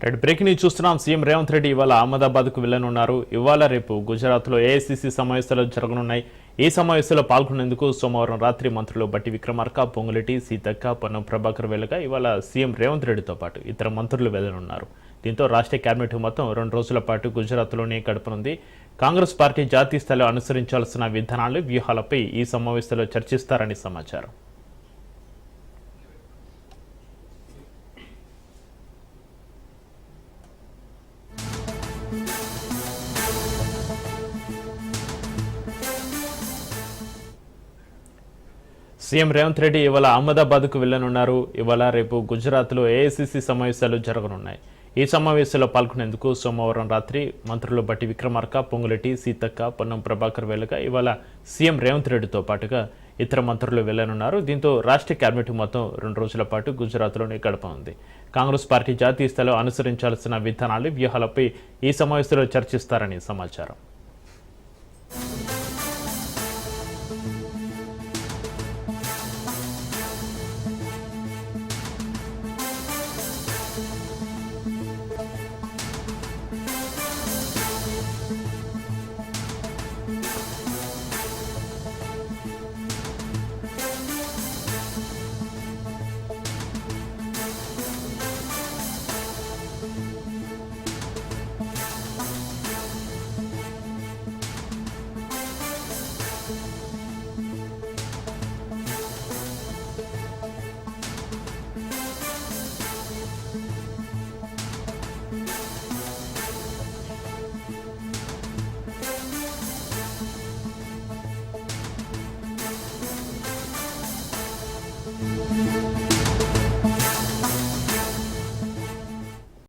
Red breaking news చూస్తున్నాం. CM Revanth Reddy ఇవాళ అహ్మదాబాద్కు వెళ్లనున్నారు. ఇవాళ రేపు గుజరాత్లో ఏఐసీసీ సమావేశాలు జరగనున్నాయి. ఈ సమావేశంలో పాల్గొనేందుకు సోమవారం రాత్రి మంత్రులు బట్టి విక్రమార్క, పొంగులేటి, సీతక్క, పొన్నం ప్రభాకర్ వెళ్లగా ఇవాళ సీఎం రేవంత్ రెడ్డితో పాటు ఇతర మంత్రులు వెళ్లనున్నారు. దీంతో రాష్ట్ర కేబినెట్ మొత్తం 2 రోజుల పాటు గుజరాత్లోనే గడపనుంది. కాంగ్రెస్ పార్టీ జాతీయ స్థాయిలో అనుసరించాల్సిన విధానాలు, వ్యూహాలపై ఈ సమావేశంలో చర్చిస్తారని సమాచారం. సీఎం రేవంత్ రెడ్డి ఇవాళ అహ్మదాబాద్కు వెళ్లనున్నారు. ఇవాళ రేపు గుజరాత్లో ఏఐసీసీ సమావేశాలు జరగనున్నాయి. ఈ సమావేశంలో పాల్గొనేందుకు సోమవారం రాత్రి మంత్రులు బట్టి విక్రమార్క, పొంగులేటి, సీతక్క, పొన్నం ప్రభాకర్ వెళ్లగా ఇవాళ సీఎం రేవంత్ రెడ్డితో పాటుగా ఇతర మంత్రులు వెళ్లనున్నారు. దీంతో రాష్ట్ర కేబినెట్ మొత్తం 2 రోజుల పాటు గుజరాత్లోనే గడపనుంది. కాంగ్రెస్ పార్టీ జాతీయ స్థాయిలో అనుసరించాల్సిన విధానాలు, వ్యూహాలపై ఈ సమావేశంలో చర్చిస్తారని సమాచారం.